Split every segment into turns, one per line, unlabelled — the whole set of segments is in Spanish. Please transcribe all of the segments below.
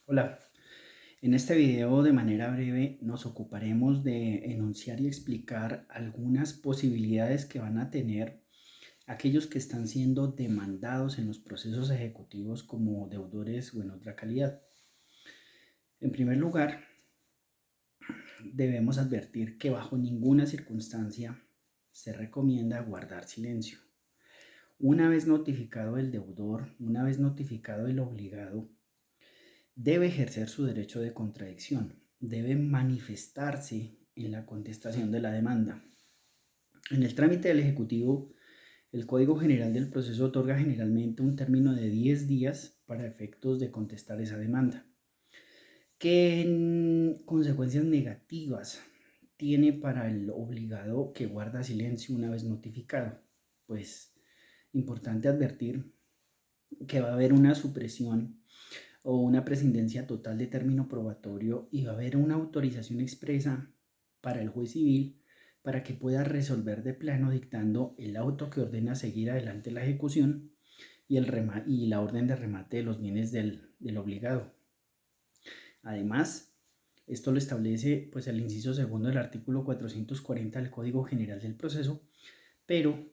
Hola, en este video de manera breve nos ocuparemos de enunciar y explicar algunas posibilidades que van a tener aquellos que están siendo demandados en los procesos ejecutivos como deudores o en otra calidad. En primer lugar, debemos advertir que bajo ninguna circunstancia se recomienda guardar silencio. Una vez notificado el deudor, una vez notificado el obligado, debe ejercer su derecho de contradicción, debe manifestarse en la contestación de la demanda. En el trámite del Ejecutivo, el Código General del Proceso otorga generalmente un término de 10 días para efectos de contestar esa demanda. ¿Qué consecuencias negativas tiene para el obligado que guarda silencio una vez notificado? Pues importante advertir que va a haber una supresión o una prescindencia total de término probatorio y va a haber una autorización expresa para el juez civil para que pueda resolver de plano dictando el auto que ordena seguir adelante la ejecución y la orden de remate de los bienes del obligado. Además, esto lo establece pues, el inciso segundo del artículo 440 del Código General del Proceso, pero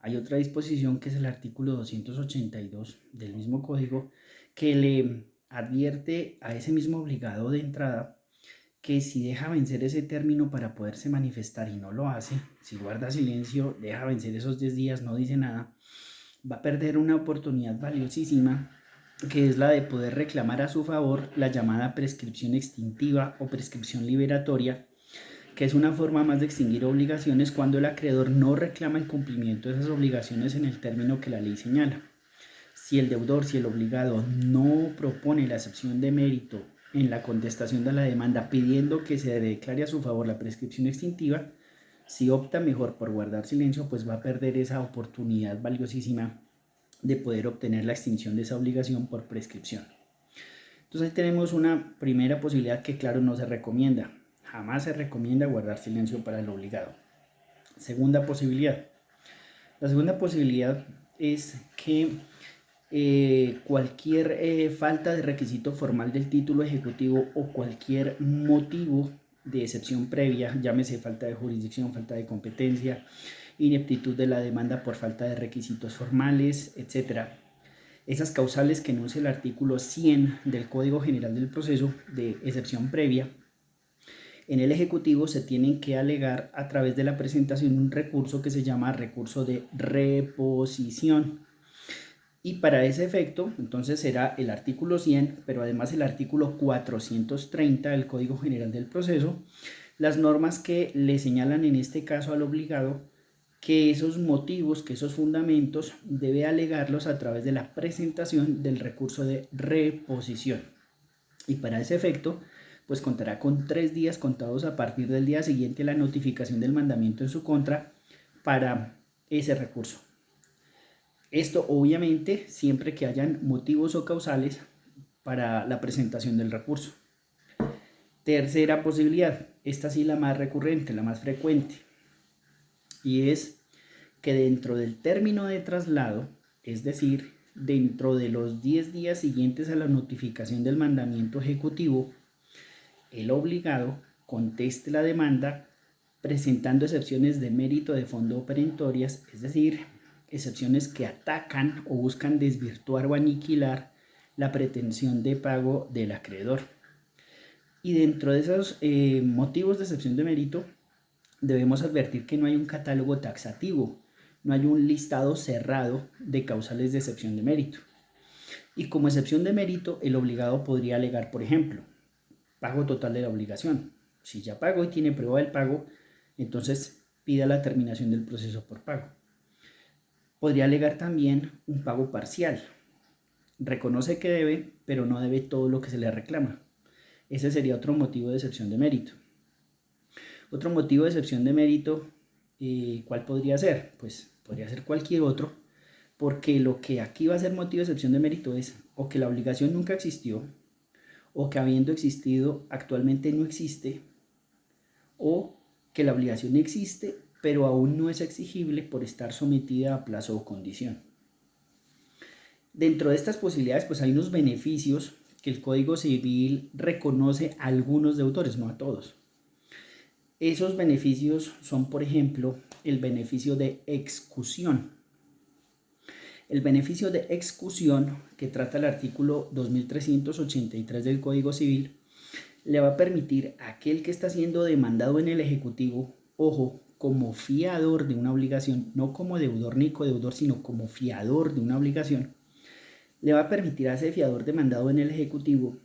hay otra disposición que es el artículo 282 del mismo código que le advierte a ese mismo obligado de entrada que si deja vencer ese término para poderse manifestar y no lo hace, si guarda silencio, deja vencer esos 10 días, no dice nada, va a perder una oportunidad valiosísima que es la de poder reclamar a su favor la llamada prescripción extintiva o prescripción liberatoria, que es una forma más de extinguir obligaciones cuando el acreedor no reclama el cumplimiento de esas obligaciones en el término que la ley señala. Si el obligado no propone la excepción de mérito en la contestación de la demanda pidiendo que se declare a su favor la prescripción extintiva, si opta mejor por guardar silencio, pues va a perder esa oportunidad valiosísima de poder obtener la extinción de esa obligación por prescripción. Entonces ahí tenemos una primera posibilidad que claro no se recomienda. Jamás se recomienda guardar silencio para el obligado. Segunda posibilidad. La segunda posibilidad es que cualquier falta de requisito formal del título ejecutivo o cualquier motivo de excepción previa, llámese falta de jurisdicción, falta de competencia, ineptitud de la demanda por falta de requisitos formales, etc. Esas causales que enuncia el artículo 100 del Código General del Proceso de excepción previa, en el Ejecutivo se tienen que alegar a través de la presentación de un recurso que se llama recurso de reposición. Y para ese efecto, entonces será el artículo 100, pero además el artículo 430 del Código General del Proceso, las normas que le señalan en este caso al obligado que esos motivos, que esos fundamentos, debe alegarlos a través de la presentación del recurso de reposición. Y para ese efecto, pues contará con 3 días contados a partir del día siguiente a la notificación del mandamiento en su contra para ese recurso. Esto obviamente siempre que hayan motivos o causales para la presentación del recurso. Tercera posibilidad, esta sí la más recurrente, la más frecuente, y es que dentro del término de traslado, es decir, dentro de los 10 días siguientes a la notificación del mandamiento ejecutivo, el obligado conteste la demanda presentando excepciones de mérito de fondo perentorias, es decir, excepciones que atacan o buscan desvirtuar o aniquilar la pretensión de pago del acreedor. Y dentro de esos motivos de excepción de mérito, debemos advertir que no hay un catálogo taxativo, no hay un listado cerrado de causales de excepción de mérito. Y como excepción de mérito, el obligado podría alegar, por ejemplo, pago total de la obligación. Si ya pagó y tiene prueba del pago, entonces pida la terminación del proceso por pago. Podría alegar también un pago parcial. Reconoce que debe, pero no debe todo lo que se le reclama. Ese sería otro motivo de excepción de mérito. Otro motivo de excepción de mérito, ¿cuál podría ser? Pues podría ser cualquier otro, porque lo que aquí va a ser motivo de excepción de mérito es o que la obligación nunca existió, o que habiendo existido actualmente no existe, o que la obligación existe pero aún no es exigible por estar sometida a plazo o condición. Dentro de estas posibilidades pues hay unos beneficios que el Código Civil reconoce a algunos deudores, no a todos. Esos beneficios son, por ejemplo, el beneficio de excusión. El beneficio de excusión, que trata el artículo 2383 del Código Civil, le va a permitir a aquel que está siendo demandado en el Ejecutivo, ojo, como fiador de una obligación, no como deudor ni codeudor, sino como fiador de una obligación, le va a permitir a ese fiador demandado en el Ejecutivo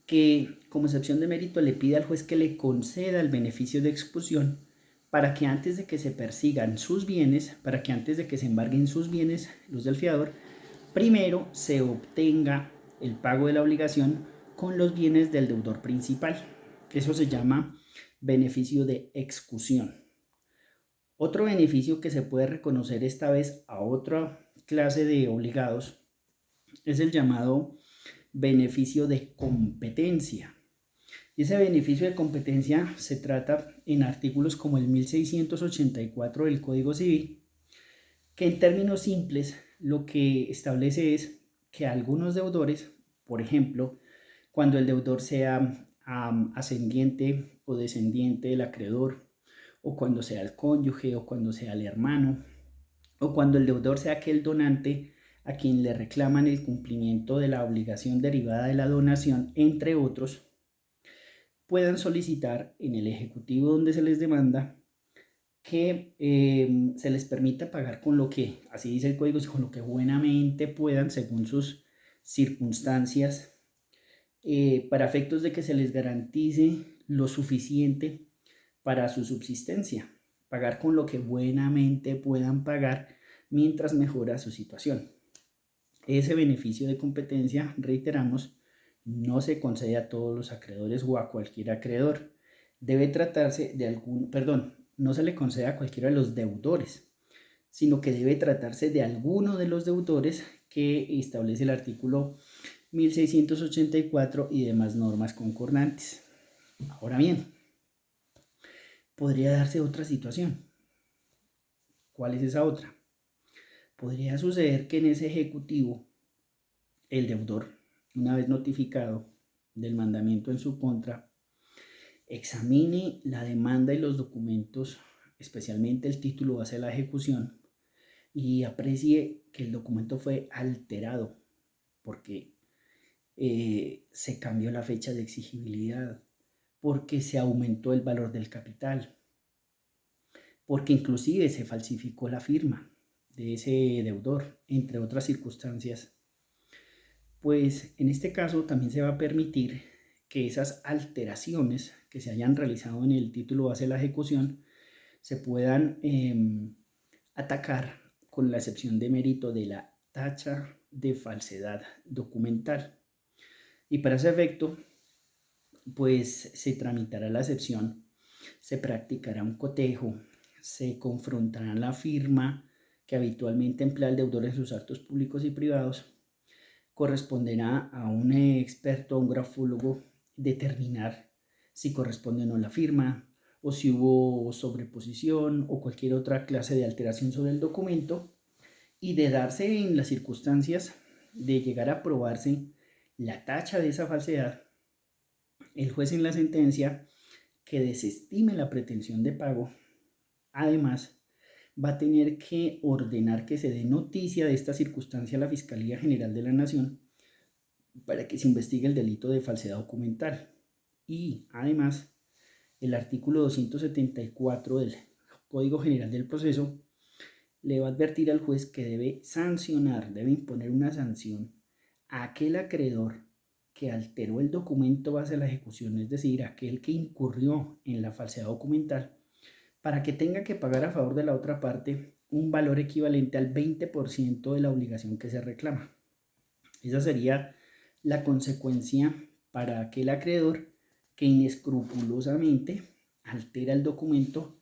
que, como excepción de mérito, le pide al juez que le conceda el beneficio de excusión para que antes de que se persigan sus bienes, para que antes de que se embarguen sus bienes, los del fiador, primero se obtenga el pago de la obligación con los bienes del deudor principal. Eso se llama beneficio de excusión. Otro beneficio que se puede reconocer esta vez a otra clase de obligados es el llamado beneficio de competencia. Y ese beneficio de competencia se trata en artículos como el 1684 del Código Civil, que en términos simples lo que establece es que algunos deudores, por ejemplo, cuando el deudor sea ascendiente o descendiente del acreedor, o cuando sea el cónyuge, o cuando sea el hermano, o cuando el deudor sea aquel donante a quien le reclaman el cumplimiento de la obligación derivada de la donación, entre otros, puedan solicitar en el ejecutivo donde se les demanda que se les permita pagar con lo que, así dice el código, con lo que buenamente puedan según sus circunstancias, para efectos de que se les garantice lo suficiente para su subsistencia, pagar con lo que buenamente puedan pagar mientras mejora su situación. Ese beneficio de competencia, reiteramos, no se concede a todos los acreedores o a cualquier acreedor. Debe tratarse de no se le concede a cualquiera de los deudores, sino que debe tratarse de alguno de los deudores que establece el artículo 1684 y demás normas concordantes. Ahora bien, podría darse otra situación. ¿Cuál es esa otra? Podría suceder que en ese ejecutivo el deudor, una vez notificado del mandamiento en su contra, examine la demanda y los documentos, especialmente el título base de la ejecución, y aprecie que el documento fue alterado porque se cambió la fecha de exigibilidad, porque se aumentó el valor del capital, porque inclusive se falsificó la firma de ese deudor, entre otras circunstancias. Pues en este caso también se va a permitir que esas alteraciones que se hayan realizado en el título base de la ejecución se puedan atacar con la excepción de mérito de la tacha de falsedad documental. Y para ese efecto, pues se tramitará la excepción, se practicará un cotejo, se confrontará la firma que habitualmente emplea el deudor en sus actos públicos y privados. Corresponderá a un experto, a un grafólogo, determinar si corresponde o no la firma, o si hubo sobreposición o cualquier otra clase de alteración sobre el documento, y de darse en las circunstancias de llegar a probarse la tacha de esa falsedad, el juez en la sentencia que desestime la pretensión de pago, además, va a tener que ordenar que se dé noticia de esta circunstancia a la Fiscalía General de la Nación para que se investigue el delito de falsedad documental. Y además, el artículo 274 del Código General del Proceso le va a advertir al juez que debe sancionar, debe imponer una sanción a aquel acreedor que alteró el documento base de la ejecución, es decir, aquel que incurrió en la falsedad documental, para que tenga que pagar a favor de la otra parte un valor equivalente al 20% de la obligación que se reclama. Esa sería la consecuencia para aquel acreedor que inescrupulosamente altera el documento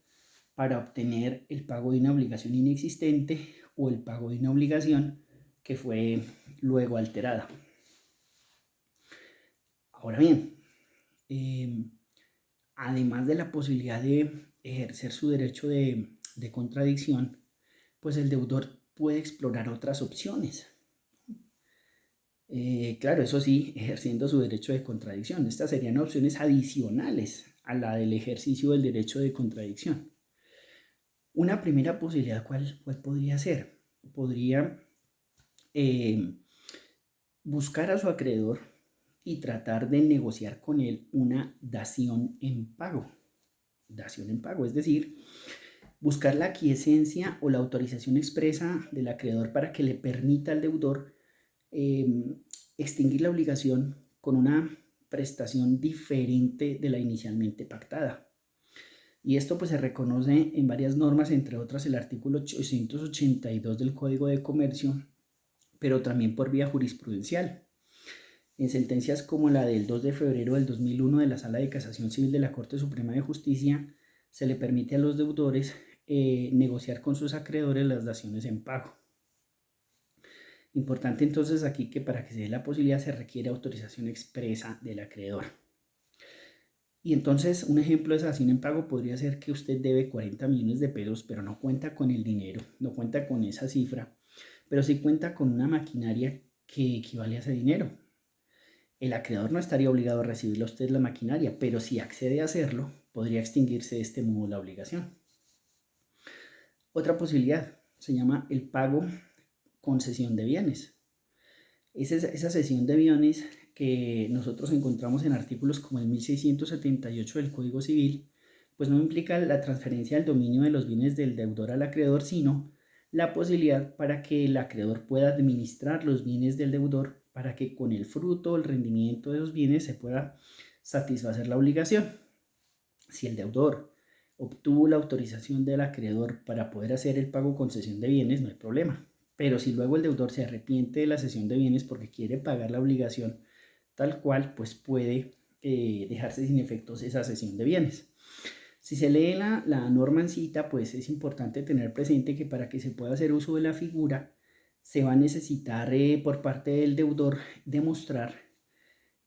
para obtener el pago de una obligación inexistente o el pago de una obligación que fue luego alterada. Ahora bien, además de la posibilidad de ejercer su derecho de contradicción, pues el deudor puede explorar otras opciones. Claro, eso sí, ejerciendo su derecho de contradicción. Estas serían opciones adicionales a la del ejercicio del derecho de contradicción. Una primera posibilidad, ¿cuál podría ser? Podría eh, buscar a su acreedor y tratar de negociar con él una dación en pago. Dación en pago, es decir, buscar la aquiescencia o la autorización expresa del acreedor para que le permita al deudor eh, extinguir la obligación con una prestación diferente de la inicialmente pactada. Y esto pues se reconoce en varias normas, entre otras el artículo 882 del Código de Comercio, pero también por vía jurisprudencial. En sentencias como la del 2 de febrero del 2001 de la Sala de Casación Civil de la Corte Suprema de Justicia, se le permite a los deudores negociar con sus acreedores las daciones en pago. Importante entonces aquí que para que se dé la posibilidad se requiere autorización expresa del acreedor. Y entonces un ejemplo de dación en pago podría ser que usted debe 40 millones de pesos, pero no cuenta con el dinero, no cuenta con esa cifra, pero sí cuenta con una maquinaria que equivale a ese dinero. El acreedor no estaría obligado a recibirle a usted la maquinaria, pero si accede a hacerlo, podría extinguirse de este modo la obligación. Otra posibilidad se llama el pago con cesión de bienes. Es esa cesión de bienes que nosotros encontramos en artículos como el 1678 del Código Civil, pues no implica la transferencia del dominio de los bienes del deudor al acreedor, sino la posibilidad para que el acreedor pueda administrar los bienes del deudor para que con el fruto o el rendimiento de los bienes se pueda satisfacer la obligación. Si el deudor obtuvo la autorización del acreedor para poder hacer el pago con cesión de bienes, no hay problema. Pero si luego el deudor se arrepiente de la cesión de bienes porque quiere pagar la obligación tal cual, pues puede dejarse sin efectos esa cesión de bienes. Si se lee la norma en cita, pues es importante tener presente que para que se pueda hacer uso de la figura, se va a necesitar por parte del deudor demostrar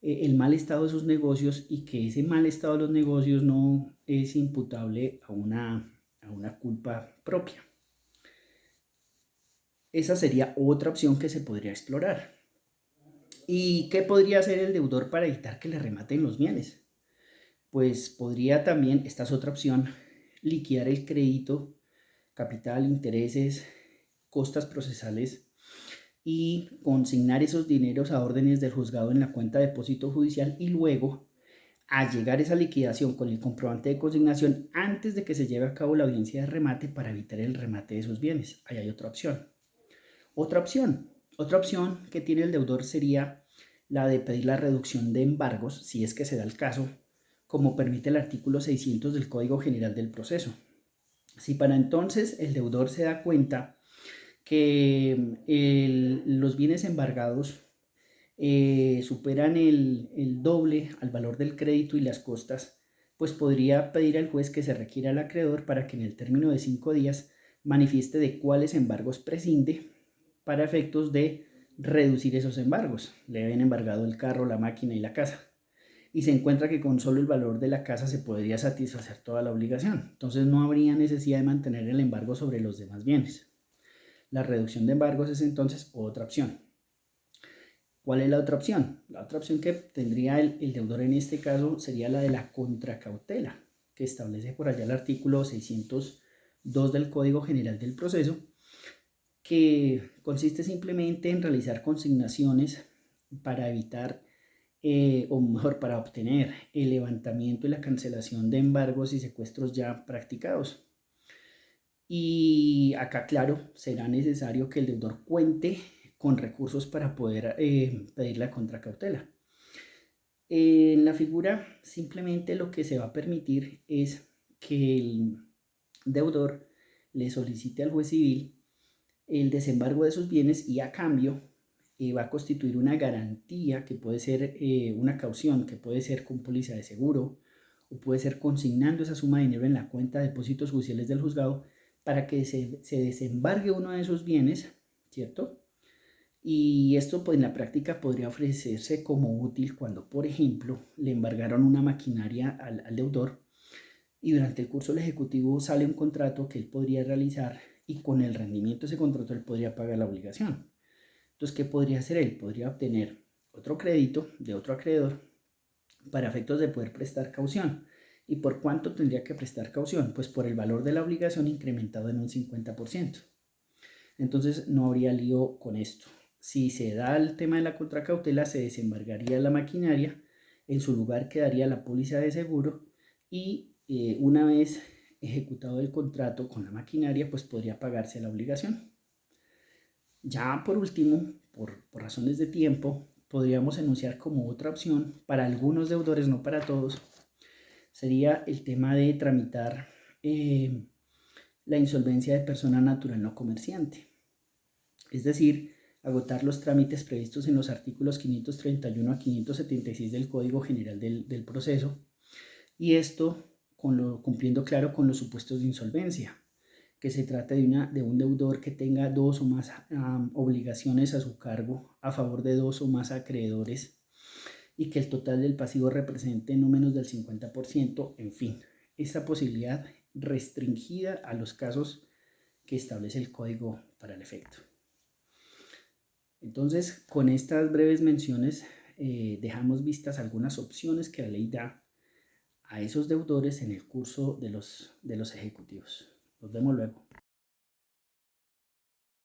el mal estado de sus negocios y que ese mal estado de los negocios no es imputable a una culpa propia. Esa sería otra opción que se podría explorar. ¿Y qué podría hacer el deudor para evitar que le rematen los bienes? Pues podría también, esta es otra opción, liquidar el crédito, capital, intereses, costas procesales y consignar esos dineros a órdenes del juzgado en la cuenta de depósito judicial y luego a llegar esa liquidación con el comprobante de consignación antes de que se lleve a cabo la audiencia de remate para evitar el remate de esos bienes. Ahí hay otra opción. Otra opción que tiene el deudor sería la de pedir la reducción de embargos, si es que se da el caso, como permite el artículo 600 del Código General del Proceso. Si para entonces el deudor se da cuenta que los bienes embargados superan el doble al valor del crédito y las costas, pues podría pedir al juez que se requiera al acreedor para que en el término de 5 días manifieste de cuáles embargos prescinde para efectos de reducir esos embargos. Le habían embargado el carro, la máquina y la casa. Y se encuentra que con solo el valor de la casa se podría satisfacer toda la obligación. Entonces no habría necesidad de mantener el embargo sobre los demás bienes. La reducción de embargos es entonces otra opción. ¿Cuál es la otra opción? La otra opción que tendría el deudor en este caso sería la de la contracautela, que establece por allá el artículo 602 del Código General del Proceso, que consiste simplemente en realizar consignaciones para evitar, o mejor, para obtener el levantamiento y la cancelación de embargos y secuestros ya practicados. Y acá, claro, será necesario que el deudor cuente con recursos para poder pedir la contracautela. En la figura simplemente lo que se va a permitir es que el deudor le solicite al juez civil el desembargo de sus bienes y a cambio va a constituir una garantía que puede ser una caución, que puede ser con póliza de seguro o puede ser consignando esa suma de dinero en la cuenta de depósitos judiciales del juzgado para que se desembargue uno de esos bienes, ¿cierto? Y esto pues en la práctica podría ofrecerse como útil cuando, por ejemplo, le embargaron una maquinaria al deudor y durante el curso del ejecutivo sale un contrato que él podría realizar y con el rendimiento de ese contrato él podría pagar la obligación. Entonces, ¿qué podría hacer él? Podría obtener otro crédito de otro acreedor para efectos de poder prestar caución. ¿Y por cuánto tendría que prestar caución? Pues por el valor de la obligación incrementado en un 50%. Entonces no habría lío con esto. Si se da el tema de la contracautela, se desembargaría la maquinaria, en su lugar quedaría la póliza de seguro y una vez ejecutado el contrato con la maquinaria, pues podría pagarse la obligación. Ya por último, por razones de tiempo, podríamos enunciar como otra opción para algunos deudores, no para todos, sería el tema de tramitar la insolvencia de persona natural no comerciante. Es decir, agotar los trámites previstos en los artículos 531 a 576 del Código General del Proceso, y esto cumpliendo claro con los supuestos de insolvencia, que se trata de un deudor que tenga dos o más obligaciones a su cargo a favor de dos o más acreedores y que el total del pasivo represente no menos del 50%, en fin, esta posibilidad restringida a los casos que establece el código para el efecto. Entonces, con estas breves menciones, dejamos vistas algunas opciones que la ley da a esos deudores en el curso de los ejecutivos. Nos vemos luego.